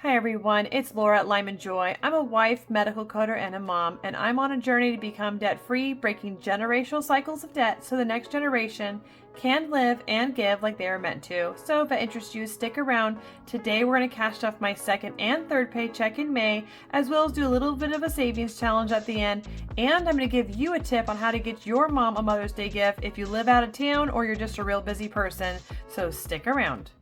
Hi everyone, it's Laura at Lyman Joy. I'm a wife, medical coder, and a mom, and I'm on a journey to become debt-free, breaking generational cycles of debt so the next generation can live and give like they are meant to. So if that interests you, stick around. Today we're going to cash off my second and third paycheck in May, as well as do a little bit of a savings challenge at the end, and I'm going to give you a tip on how to get your mom a Mother's Day gift if you live out of town or you're just a real busy person. So stick around.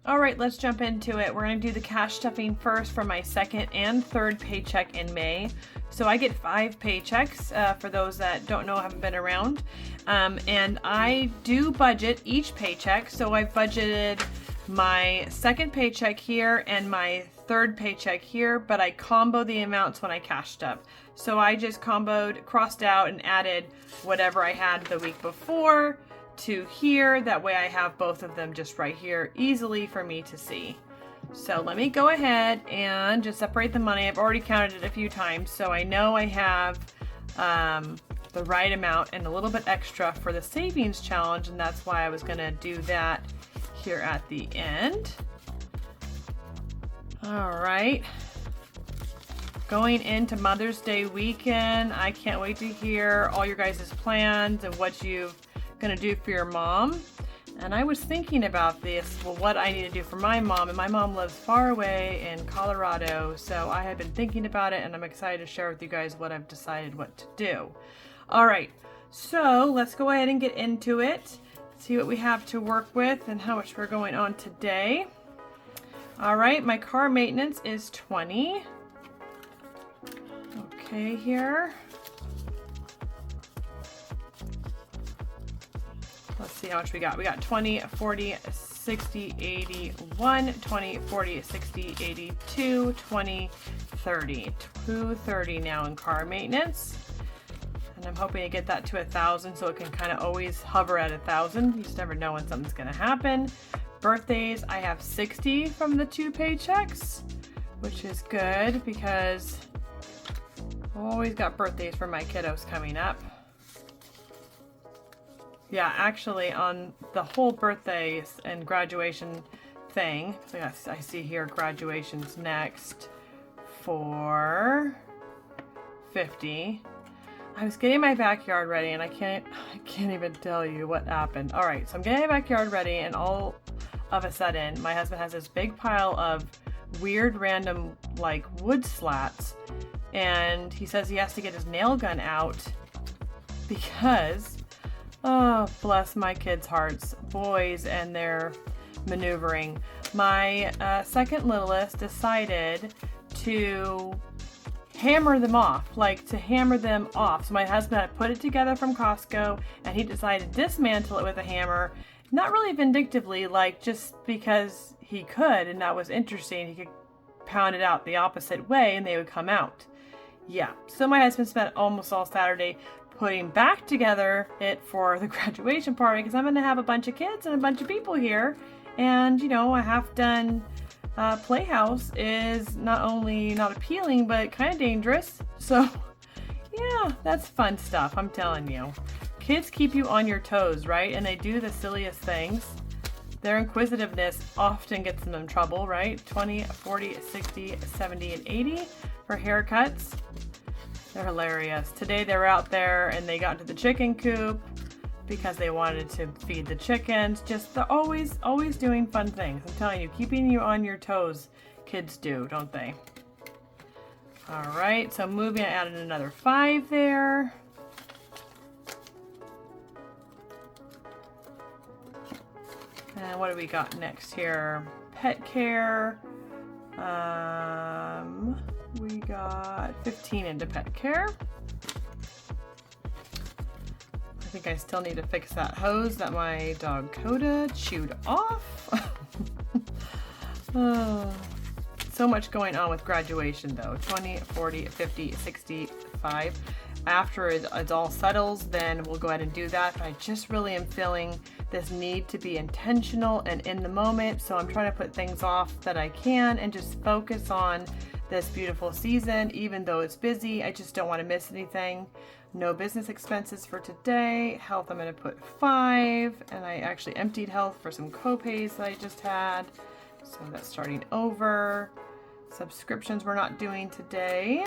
All right, let's jump into it. We're going to do the cash stuffing first for my second and third paycheck in May. So I get 5 paychecks for those that don't know, haven't been around. And I do budget each paycheck. So I've budgeted my second paycheck here and my third paycheck here, but I combo the amounts when I cashed up. So I just crossed out and added whatever I had the week before to here. That way I have both of them just right here easily for me to see. So let me go ahead and just separate the money. I've already counted it a few times, so I know I have the right amount and a little bit extra for the savings challenge, and that's why I was going to do that here at the end. All right. Going into Mother's Day weekend, I can't wait to hear all your guys' plans and what you've gonna do for your mom. And I was thinking about this, well, what I need to do for my mom, and my mom lives far away in Colorado, so I have been thinking about it, and I'm excited to share with you guys what I've decided what to do. All right, so let's go ahead and get into it, see what we have to work with and how much we're going on today. All right, my car maintenance is $20. Okay, here. Let's see how much we got. We got 20, 40, 60, 80, 1, 20, 40, 60, 82, 20, 30. 230 now in car maintenance. And I'm hoping to get that to 1,000 so it can kind of always hover at 1,000. You just never know when something's going to happen. Birthdays, I have 60 from the 2 paychecks, which is good because I've always got birthdays for my kiddos coming up. Yeah, actually on the whole birthdays and graduation thing, so yes, I see here graduation's next for 50. I was getting my backyard ready and I can't even tell you what happened. All right, so I'm getting my backyard ready and all of a sudden my husband has this big pile of weird random like wood slats, and he says he has to get his nail gun out because, oh, bless my kids' hearts, boys and their maneuvering. My second littlest decided to hammer them off, So my husband had put it together from Costco, and he decided to dismantle it with a hammer, not really vindictively, like just because he could, and that was interesting. He could pound it out the opposite way and they would come out. Yeah, so my husband spent almost all Saturday putting back together it for the graduation party because I'm going to have a bunch of kids and a bunch of people here, and you know, a half-done playhouse is not only not appealing but kind of dangerous. So yeah, that's fun stuff, I'm telling you. Kids keep you on your toes, right? And they do the silliest things. Their inquisitiveness often gets them in trouble, right? 20, 40, 60, 70, and 80 for haircuts. They're hilarious. Today they were out there and they got into the chicken coop because they wanted to feed the chickens. Just they're always doing fun things. I'm telling you, keeping you on your toes, kids do, don't they? All right, so moving, I added another 5 there. And what do we got next here? Pet care. We got 15 into pet care. I think I still need to fix that hose that my dog Coda chewed off. Oh, so much going on with graduation though. 20, 40, 50, 65. After it all settles, then we'll go ahead and do that. But I just really am feeling this need to be intentional and in the moment. So I'm trying to put things off that I can and just focus on this beautiful season, even though it's busy. I just don't want to miss anything. No business expenses for today. Health, I'm going to put 5, and I actually emptied health for some co-pays that I just had. So that's starting over. Subscriptions we're not doing today.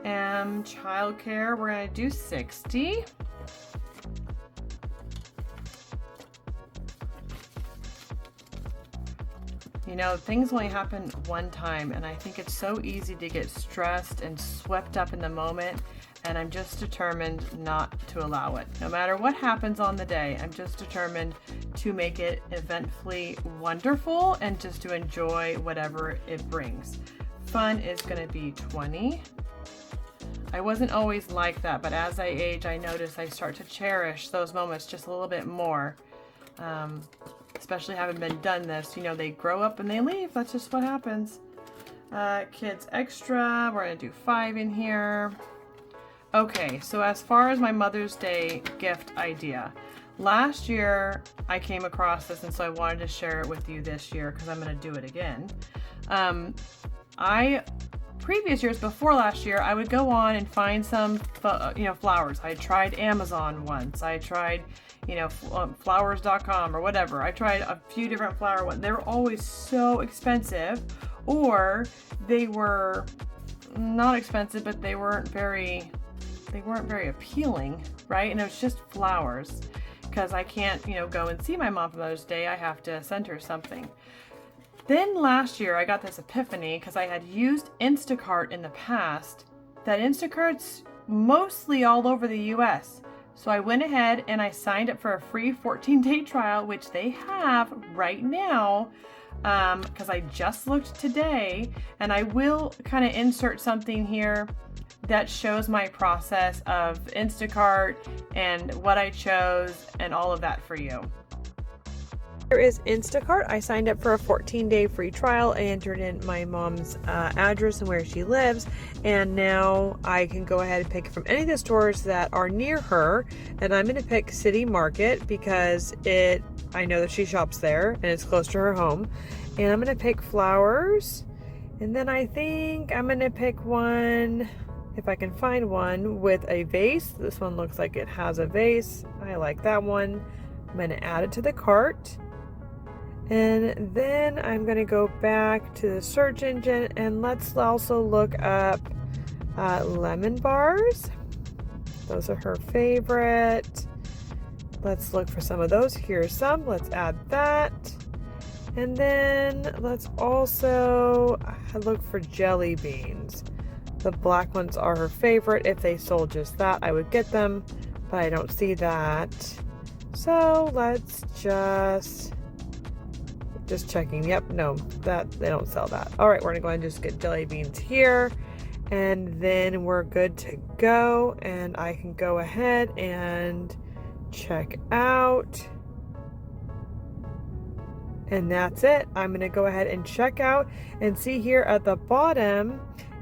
And childcare, we're going to do 60. You know, things only happen one time, and I think it's so easy to get stressed and swept up in the moment, and I'm just determined not to allow it. No matter what happens on the day, I'm just determined to make it eventfully wonderful and just to enjoy whatever it brings. Fun is going to be 20. I wasn't always like that, but as I age, I notice I start to cherish those moments just a little bit more. Especially having been done this, you know, they grow up and they leave. That's just what happens. Kids extra, we're going to do 5 in here. Okay, so as far as my Mother's Day gift idea, last year I came across this, and so I wanted to share it with you this year because I'm going to do it again. Previous years before last year, I would go on and find some, flowers. I tried Amazon once. I tried, flowers.com or whatever. I tried a few different flower ones. They were always so expensive, or they were not expensive, but they weren't very appealing, right? And it was just flowers because I can't, go and see my mom for Mother's Day. I have to send her something. Then last year I got this epiphany because I had used Instacart in the past, that Instacart's mostly all over the US. So I went ahead and I signed up for a free 14-day trial, which they have right now, because I just looked today, and I will kind of insert something here that shows my process of Instacart and what I chose and all of that for you. Here is Instacart. I signed up for a 14-day free trial. I entered in my mom's address and where she lives, and now I can go ahead and pick from any of the stores that are near her, and I'm going to pick City Market because I know that she shops there and it's close to her home. And I'm going to pick flowers, and then I think I'm going to pick one, if I can find one, with a vase. This one looks like it has a vase. I like that one. I'm going to add it to the cart. And then I'm going to go back to the search engine, and let's also look up lemon bars. Those are her favorite. Let's look for some of those. Here's some. Let's add that. And then let's also look for jelly beans. The black ones are her favorite. If they sold just that, I would get them, but I don't see that. So let's just checking. Yep, no, that they don't sell that. All right, we're gonna go ahead and just get jelly beans here, and then we're good to go, and I can go ahead and check out, and that's it. I'm gonna go ahead and check out, and see here at the bottom,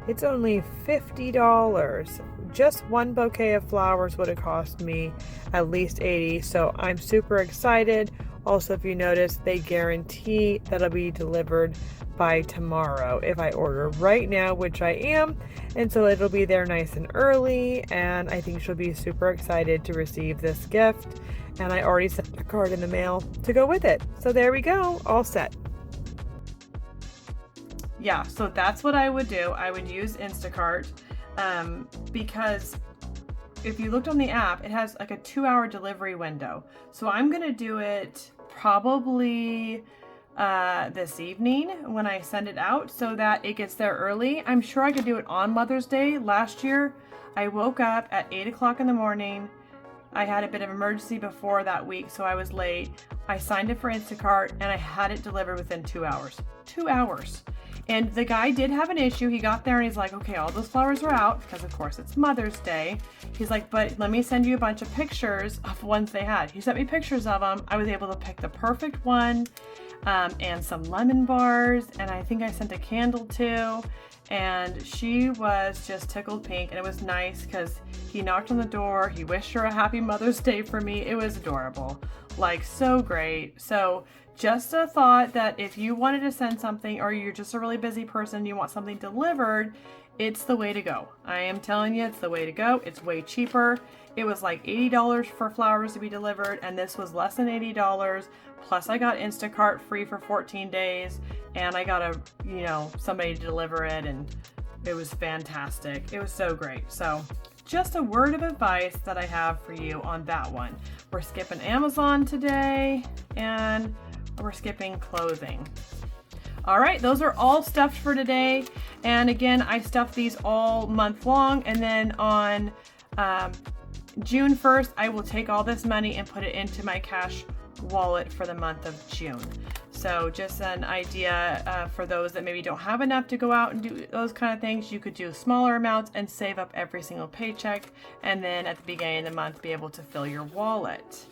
it's only $50. Just one bouquet of flowers would have cost me at least $80, so I'm super excited. Also, if you notice, they guarantee that it'll be delivered by tomorrow if I order right now, which I am, and so it'll be there nice and early, and I think she'll be super excited to receive this gift, and I already sent a card in the mail to go with it. So there we go, all set. Yeah, so that's what I would do. I would use Instacart because if you looked on the app, it has like a 2-hour delivery window. So I'm going to do it probably this evening when I send it out so that it gets there early. I'm sure I could do it on Mother's Day. Last year, I woke up at 8 o'clock in the morning. I had a bit of emergency before that week, so I was late. I signed it for Instacart, and I had it delivered within 2 hours. 2 hours. And the guy did have an issue. He got there and he's like, okay, all those flowers are out because of course it's Mother's Day. He's like, but let me send you a bunch of pictures of ones they had. He sent me pictures of them. I was able to pick the perfect one, and some lemon bars, and I think I sent a candle too. And she was just tickled pink, and it was nice because he knocked on the door. He wished her a happy Mother's Day for me. It was adorable. Like, so great. So just a thought that if you wanted to send something, or you're just a really busy person and you want something delivered, it's the way to go. I am telling you, it's the way to go. It's way cheaper. It was like $80 for flowers to be delivered, and this was less than $80. Plus I got Instacart free for 14 days, and I got somebody to deliver it, and it was fantastic. It was so great. So just a word of advice that I have for you on that one. We're skipping Amazon today, and we're skipping clothing. All right, those are all stuffed for today. And again, I stuffed these all month long. And then on June 1st, I will take all this money and put it into my cash wallet for the month of June. So just an idea for those that maybe don't have enough to go out and do those kind of things. You could do smaller amounts and save up every single paycheck. And then at the beginning of the month, be able to fill your wallet.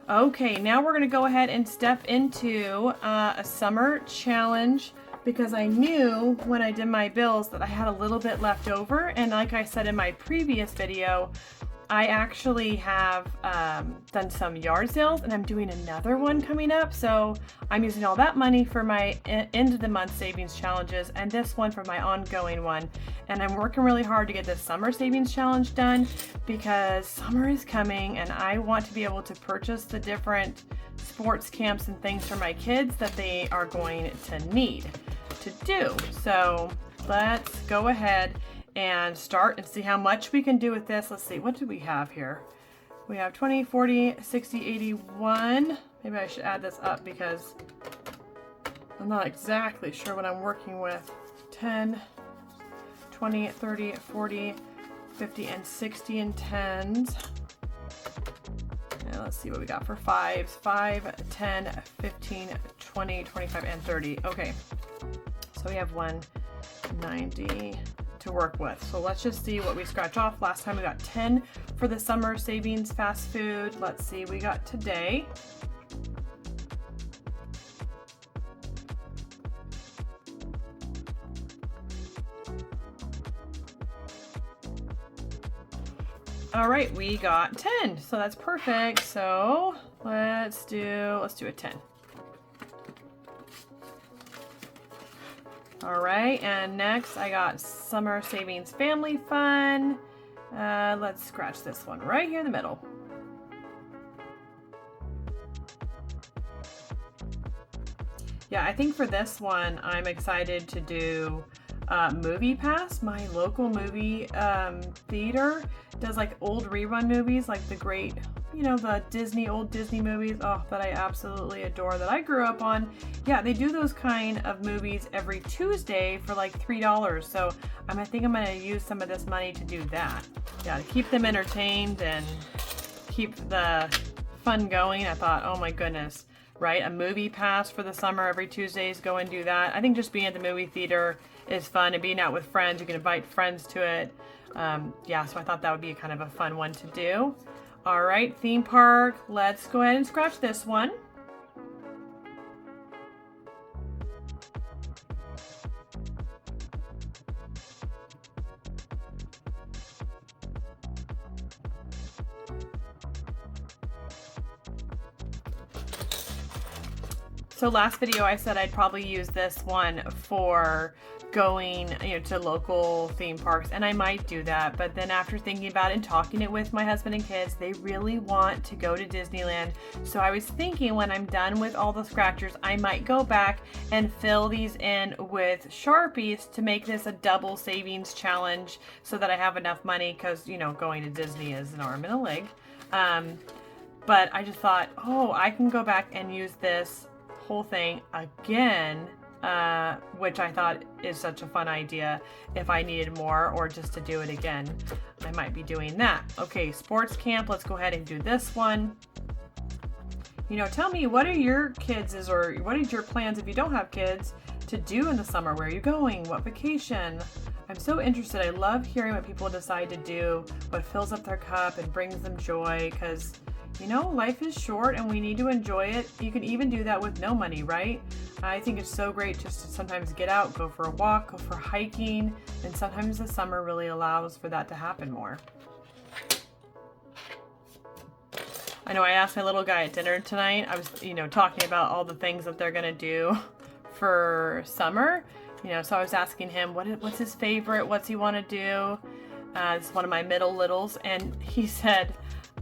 Okay, now we're going to go ahead and step into a summer challenge, because I knew when I did my bills that I had a little bit left over. And like I said in my previous video, I actually have done some yard sales, and I'm doing another one coming up. So I'm using all that money for my end of the month savings challenges, and this one for my ongoing one. And I'm working really hard to get this summer savings challenge done, because summer is coming and I want to be able to purchase the different sports camps and things for my kids that they are going to need to do. So let's go ahead and start and see how much we can do with this. Let's see, what do we have here? We have 20, 40, 60, 81. Maybe I should add this up because I'm not exactly sure what I'm working with. 10, 20, 30, 40, 50, and 60 in tens. And let's see what we got for fives. 5, 10, 15, 20, 25, and 30. Okay, so we have 190 to work with. So let's just see what we scratch off. Last time we got 10 for the summer savings fast food. Let's see, we got today. All right, we got 10, so that's perfect. So let's do a 10. All right, and next I got summer savings family fun. Let's scratch this one right here in the middle. Yeah, I think for this one, I'm excited to do Movie Pass. My local movie theater does like old rerun movies, like the great, the old Disney movies, that I absolutely adore, that I grew up on. Yeah, they do those kind of movies every Tuesday for like $3. So I think I'm gonna use some of this money to do that. Yeah, to keep them entertained and keep the fun going. I thought, oh my goodness, right? A movie pass for the summer every Tuesdays, go and do that. I think just being at the movie theater is fun, and being out with friends, you can invite friends to it. Yeah, so I thought that would be kind of a fun one to do. All right, theme park, let's go ahead and scratch this one. So last video I said I'd probably use this one for going to local theme parks, and I might do that, but then after thinking about it and talking it with my husband and kids, they really want to go to Disneyland. So I was thinking when I'm done with all the scratchers, I might go back and fill these in with Sharpies to make this a double savings challenge, so that I have enough money, because going to Disney is an arm and a leg. But I just thought, I can go back and use this whole thing again, which I thought is such a fun idea. If I needed more, or just to do it again, I might be doing that. Okay, sports camp, let's go ahead and do this one. Tell me, what are your kids' or what is your plans if you don't have kids to do in the summer? Where are you going? What vacation? I'm so interested. I love hearing what people decide to do, what fills up their cup and brings them joy, because life is short and we need to enjoy it. You can even do that with no money, right? I think it's so great just to sometimes get out, go for a walk, go for hiking, and sometimes the summer really allows for that to happen more. I know I asked my little guy at dinner tonight. I was, talking about all the things that they're gonna do for summer. So I was asking him what's his favorite, what's he want to do. This is one of my middle littles, and he said,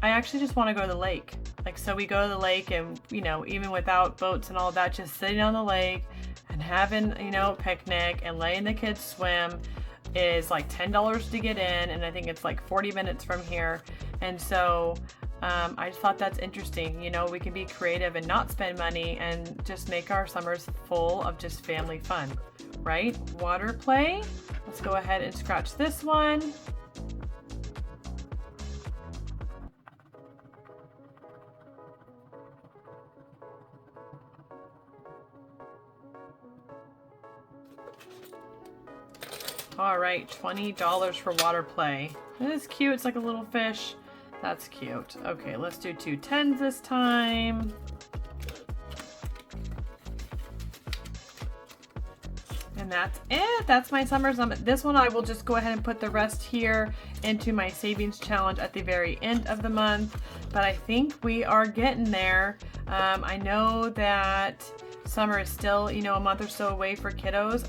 I actually just want to go to the lake. Like, so we go to the lake, and even without boats and all that, just sitting on the lake and having a picnic and letting the kids swim is like $10 to get in, and I think it's like 40 minutes from here. And so I just thought that's interesting. We can be creative and not spend money and just make our summers full of just family fun, right? Water play. Let's go ahead and scratch this one. All right, $20 for water play. It is cute. It's like a little fish. That's cute. Okay, let's do 2 10s this time. And that's it. That's my summer summit. This one I will just go ahead and put the rest here into my savings challenge at the very end of the month. But I think we are getting there. I know that summer is still, a month or so away for kiddos,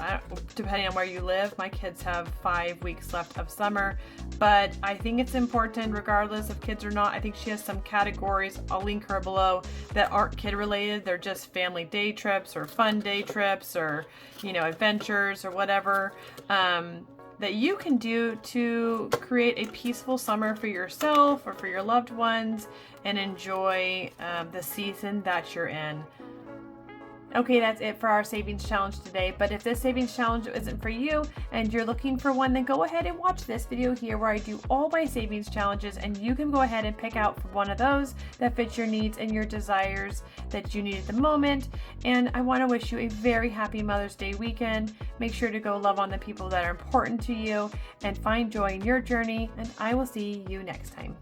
depending on where you live. My kids have 5 weeks left of summer, but I think it's important, regardless of kids or not. I think she has some categories, I'll link her below, that aren't kid related. They're just family day trips or fun day trips or, adventures or whatever, that you can do to create a peaceful summer for yourself or for your loved ones and enjoy the season that you're in. Okay, that's it for our savings challenge today. But if this savings challenge isn't for you and you're looking for one, then go ahead and watch this video here where I do all my savings challenges, and you can go ahead and pick out one of those that fits your needs and your desires that you need at the moment. And I want to wish you a very happy Mother's Day weekend. Make sure to go love on the people that are important to you and find joy in your journey. And I will see you next time.